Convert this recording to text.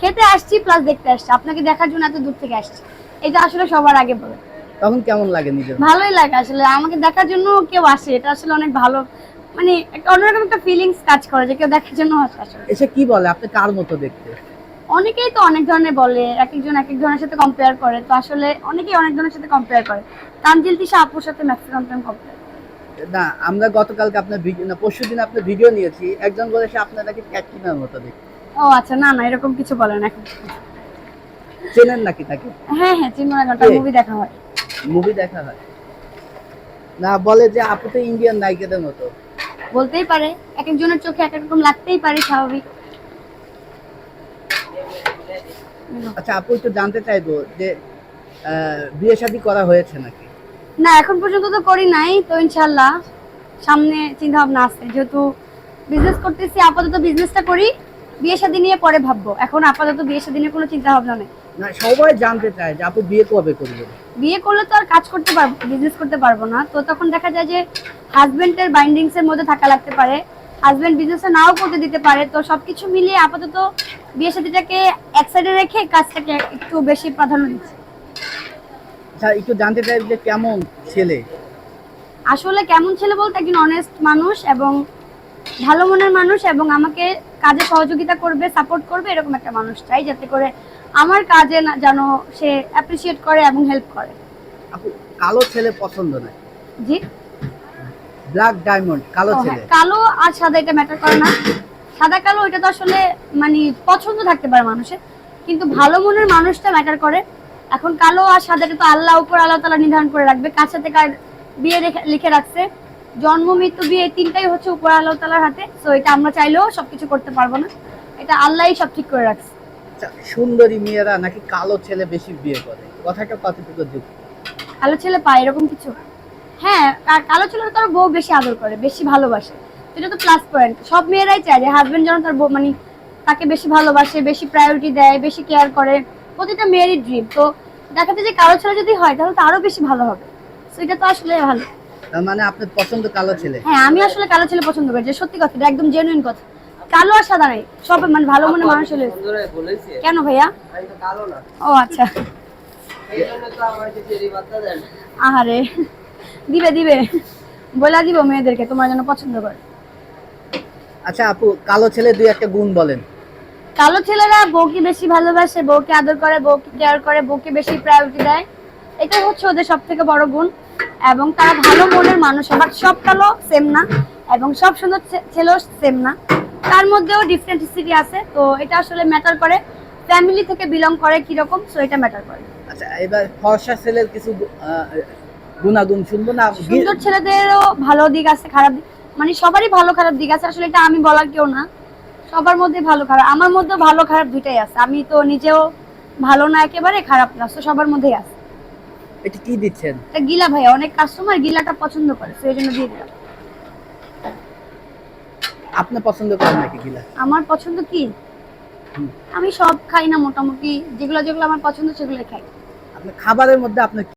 খেতে আসছি প্লাস দেখতে আসছি, আপনাকে দেখার জন্য এত দূর থেকে আসছি, এটা আসলে সবার আগে বলে। তখন কেমন লাগে নিজের? ভালোই লাগে আসলে, আমাকে দেখার জন্য কেউ আসে, এটা আসলে অনেক ভালো, মানে একটা অন্যরকম একটা ফিলিংস কাজ করে যে কেউ দেখার জন্য আসে আসলে। এসে কি বলে আপনি কার মতো দেখতে? অনেকেই তো অনেক ধরনের বলে, এক একজন এক এক জনের সাথে কম্পেয়ার করে, তো আসলে অনেকেই অনেক জনের সাথে কম্পেয়ার করে, তানজিল তিশা আপুর সাথে ম্যাক্সিমাম টাইম কম্পেয়ার। না, আমরা গতকালকে আপনার ভিডিও না পরশুদিন আপনার ভিডিও নিয়েছি, একজন বলেছে আপনার নাকি ক্যাটরিনার মতো দেখতে। ও আচ্ছা, না না এরকম কিছু বলে না এখন। চেনেন নাকি তাকে? হ্যাঁ হ্যাঁ চিনি, ঘন্টা মুভি দেখা হয়। মুভি দেখা হয়? না, বলে যে আপু তো ইন্ডিয়ান নায়িকাদের মতো। বলতেই পারে, এক একজনের চোখে এক এক রকম লাগতেই পারে, স্বাভাবিক। আচ্ছা আপু, একটু জানতে চাইবো যে বিয়ে শাদী করা হয়েছে নাকি? না এখন পর্যন্ত তো করি নাই, তো ইনশাল্লাহ সামনে চিন্তা ভাবনা আছে, যেহেতু বিজনেস করতেছি, আপাতত বিজনেসটা করি, বিয়ে শাদী নিয়ে পরে ভাববো, এখন আপাতত বিয়ে শাদী নিয়ে কোনো চিন্তা ভাবনা নেই। না, সবাই জানতে চায় যে আপু বিয়ে কবে করবেন। বিয়ে করলে তো আর কাজ করতে পারবো, বিজনেস করতে পারবো না, তো তখন দেখা যায় যে হাজবেন্ডের বাইন্ডিংস এর মধ্যে থাকা লাগতে পারে, হাজবেন্ড বিজনেসে নাও করতে দিতে পারে, তো সবকিছু মিলিয়ে আপাতত বিয়ে শাদীটাকে এক সাইডে রেখে কাজটাকে একটু বেশি প্রাধান্য দিচ্ছি। আচ্ছা, একটু জানতে চাই যে কেমন ছেলে? আসলে কেমন ছেলে বলতে একজন অনেস্ট মানুষ এবং ভালো মনের মানুষ, এবং আমাকে কাজে সহযোগিতা করবে, সাপোর্ট করবে, এরকম একটা মানুষ চাই, যাতে করে আমার কাজে না যেন সে অ্যাপ্রিসিয়েট করে এবং হেল্প করে। আপু, কালো ছেলে পছন্দ নয়? জি, ব্ল্যাক ডায়মন্ড, কালো ছেলে। কালো আর সাদা এটা ম্যাটার করে না, সাদা কালো এটা তো আসলে মানে পছন্দ থাকতে পারে মানুষের, কিন্তু ভালো মনের মানুষটা ম্যাটার করে। এখন কালো আর সাদাটা তো আল্লাহ উপর আল্লাহ তাআলা নির্ধারণ করে রাখবে, কার সাথে কার বিয়ে লিখে রাখছে, জন্ম মৃত্যু বিয়ে এই তিনটাই হচ্ছে উপর আল্লাহ তাআলার হাতে, তো এটা আমরা চাইলেও সবকিছু করতে পারবো না, এটা আল্লাহই সব ঠিক করে রাখছে। আচ্ছা, সুন্দরী মেয়েরা নাকি কালো ছেলে বেশি বিয়ে করে, কথাটা কতটুকু যুক্তি? কালো ছেলে পায় এরকম কিছু? হ্যাঁ, আর কালো ছেলেরা তার বউ বেশি আদর করে, বেশি ভালোবাসে, এটা তো প্লাস পয়েন্ট। সব মেয়েরাই চায় যে হাজবেন্ড যেন তার বউ মানে তাকে বেশি ভালোবাসে, বেশি প্রায়োরিটি দেয়, বেশি কেয়ার করে, প্রতিটা মেয়েরই ড্রিম। তো দেখাতে যে কালো ছেলে যদি হয় তাহলে তো আরো বেশি ভালো হবে, তো এটা তো আসলে ভালো। তার মানে আপনার পছন্দ কালো ছেলে? হ্যাঁ, আমি আসলে কালো ছেলে পছন্দ করি, যে সত্যি কথা, এটা একদম জেনুইন কথা। কালো আর সাদা নাই, সব মানে ভালো মনে মানুষ হলে। কেন ভাইয়া? ও আচ্ছা, আহারে, দিবে দিবে, বলে দিব মেয়েদেরকে তোমার জন্য পছন্দ করে। আচ্ছা আপু, কালো ছেলে দুই একটা গুণ বলেন। কালো ছেলেরা বউকে বেশি ভালোবাসে, বউকে আদর করে, বউকে কেয়ার করে, বউকে বেশি প্রায়োরিটি দেয়, এটা হচ্ছে ওদের সব থেকে বড় গুণ। এবং তারা ভালো মনের মানুষ, আবার সব কালো সেম না, এবং সব সুন্দর ছেলেও সেম না, তার মধ্যেও ডিফারেন্সিটি আছে, তো এটা আসলে ম্যাটার করে ফ্যামিলি থেকে বিলং করে কিরকম, সো এটা ম্যাটার করে। আচ্ছা, এবার ফর্সা ছেলের কিছু গুণাগুণ শুনবো না? সুন্দর ছেলেদেরও ভালো দিক আছে, খারাপ দিক, মানে সবারই ভালো খারাপ দিক আছে, আসলে এটা আমি বলার কেউ না, সবার মধ্যে ভালো খারাপ, আমার মধ্যে ভালো খারাপ দুইটাই আছে, আমি তো নিজেও ভালো না একেবারে, খারাপ না, তো সবার মধ্যেই আছে। এটা কি দিচ্ছেন? এটা গিলা ভাইয়া, অনেক কাস্টমার গিলাটা পছন্দ করে, তো এই জন্য দিয়ে দিলাম। আপনি পছন্দ করেন নাকি গিলা? আমার পছন্দ কি, আমি সব খাই না মোটামুটি, যেগুলো যেগুলো আমার পছন্দ সেগুলো খাই। আপনি খাবারের মধ্যে আপনার